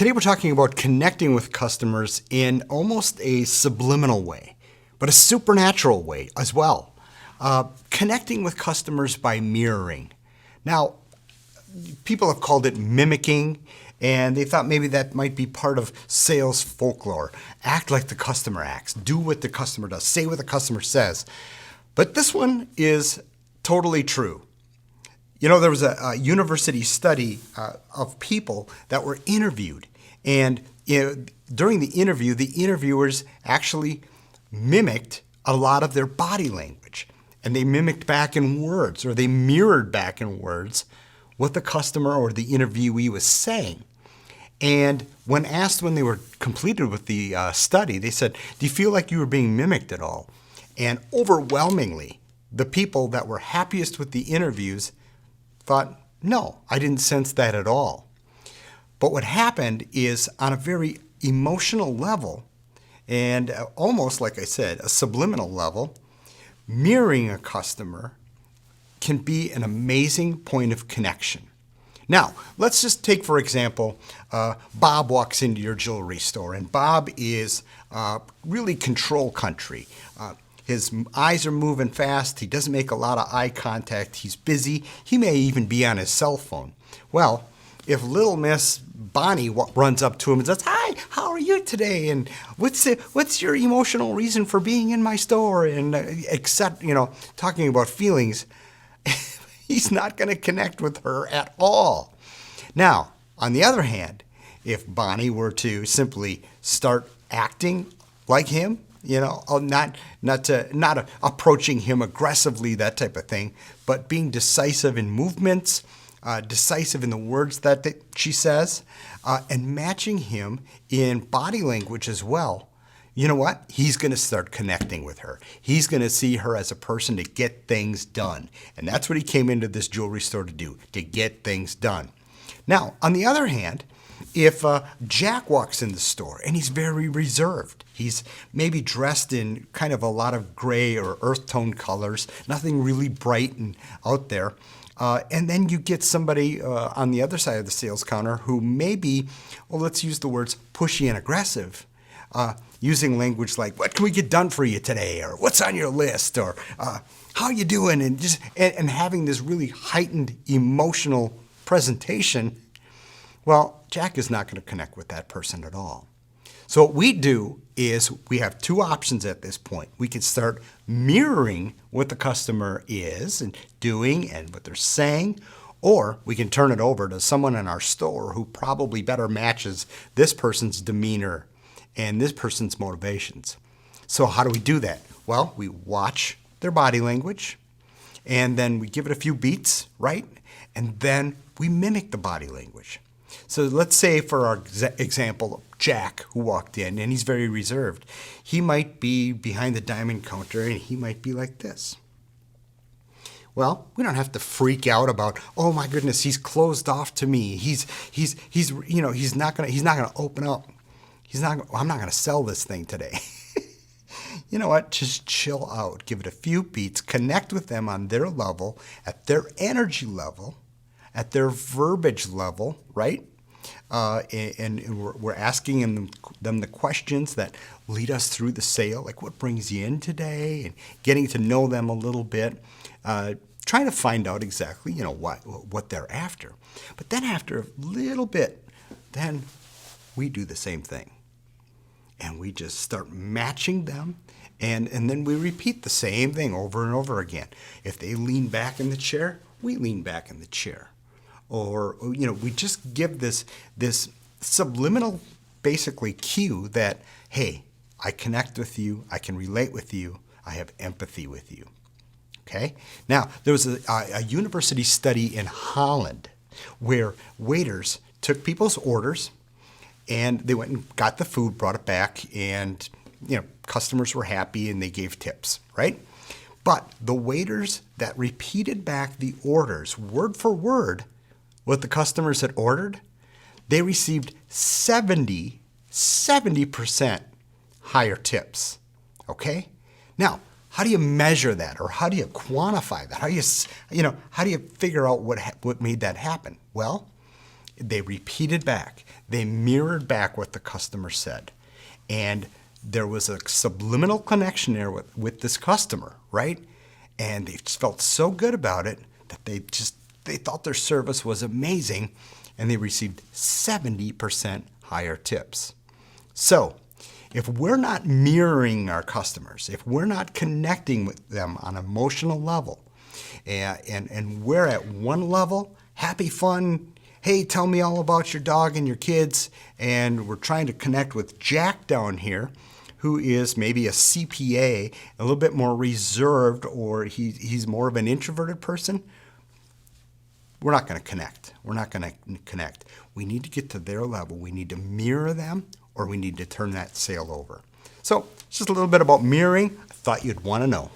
Today we're talking about connecting with customers in almost a subliminal way, but a supernatural way as well. Connecting with customers by mirroring. Now, people have called it mimicking, and they thought maybe that might be part of sales folklore. Act like the customer acts. Do what the customer does. Say what the customer says. But this one is totally true. You know, there was a university study of people that were interviewed. And during the interview, the interviewers actually mimicked a lot of their body language. And they mimicked back in words, or they mirrored back in words what the customer or the interviewee was saying. And when asked when they were completed with the study, they said, "Do you feel like you were being mimicked at all?" And overwhelmingly, the people that were happiest with the interviews thought, "No, I didn't sense that at all." But what happened is, on a very emotional level, and almost like I said, a subliminal level, mirroring a customer can be an amazing point of connection. Now, let's just take, for example, Bob walks into your jewelry store, and Bob is really control country. His eyes are moving fast. He doesn't make a lot of eye contact. He's busy. He may even be on his cell phone. Well, if little Miss Bonnie runs up to him and says, "Hi, how are you today? And what's your emotional reason for being in my store?" And talking about feelings, he's not going to connect with her at all. Now, on the other hand, if Bonnie were to simply start acting like him, not approaching him aggressively, that type of thing, but being decisive in movements, decisive in the words that she says, and matching him in body language as well, you know what? He's going to start connecting with her. He's going to see her as a person to get things done. And that's what he came into this jewelry store to do, to get things done. Now, on the other hand, if Jack walks in the store and he's very reserved, he's maybe dressed in kind of a lot of gray or earth tone colors, nothing really bright and out there, and then you get somebody on the other side of the sales counter who may be, well, let's use the words pushy and aggressive, using language like, "What can we get done for you today?" or "What's on your list?" or "How you doing?" and having this really heightened emotional presentation. Well, Jack is not going to connect with that person at all. So what we do is we have two options at this point. We can start mirroring what the customer is and doing and what they're saying, or we can turn it over to someone in our store who probably better matches this person's demeanor and this person's motivations. So how do we do that? Well, we watch their body language, and then we give it a few beats, right? And then we mimic the body language. So let's say, for our example, Jack, who walked in, and he's very reserved. He might be behind the diamond counter, and he might be like this. Well, we don't have to freak out about, "Oh my goodness, he's closed off to me. He's not gonna open up. I'm not gonna sell this thing today." You know what? Just chill out. Give it a few beats. Connect with them on their level, at their energy level, at their verbiage level, right? And we're asking them the questions that lead us through the sale, like what brings you in today, and getting to know them a little bit, trying to find out exactly, what they're after. But then after a little bit, then we do the same thing. And we just start matching them, and then we repeat the same thing over and over again. If they lean back in the chair, we lean back in the chair. Or, we just give this subliminal, basically, cue that, hey, I connect with you, I can relate with you, I have empathy with you. Okay? Now, there was a university study in Holland where waiters took people's orders, and they went and got the food, brought it back, and, customers were happy and they gave tips, right? But the waiters that repeated back the orders, word for word, what the customers had ordered, they received 70% higher tips, okay? Now, how do you measure that, or how do you quantify that? How do you figure out what made that happen? Well, They repeated back. They mirrored back what the customer said. And there was a subliminal connection there with this customer, right? And they just felt so good about it that they thought their service was amazing, and they received 70% higher tips. So, if we're not mirroring our customers, if we're not connecting with them on an emotional level, and we're at one level, happy, fun, hey, tell me all about your dog and your kids, and we're trying to connect with Jack down here, who is maybe a CPA, a little bit more reserved, or he's more of an introverted person, we're not going to connect. We're not going to connect. We need to get to their level. We need to mirror them, or we need to turn that sale over. So, just a little bit about mirroring. I thought you'd want to know.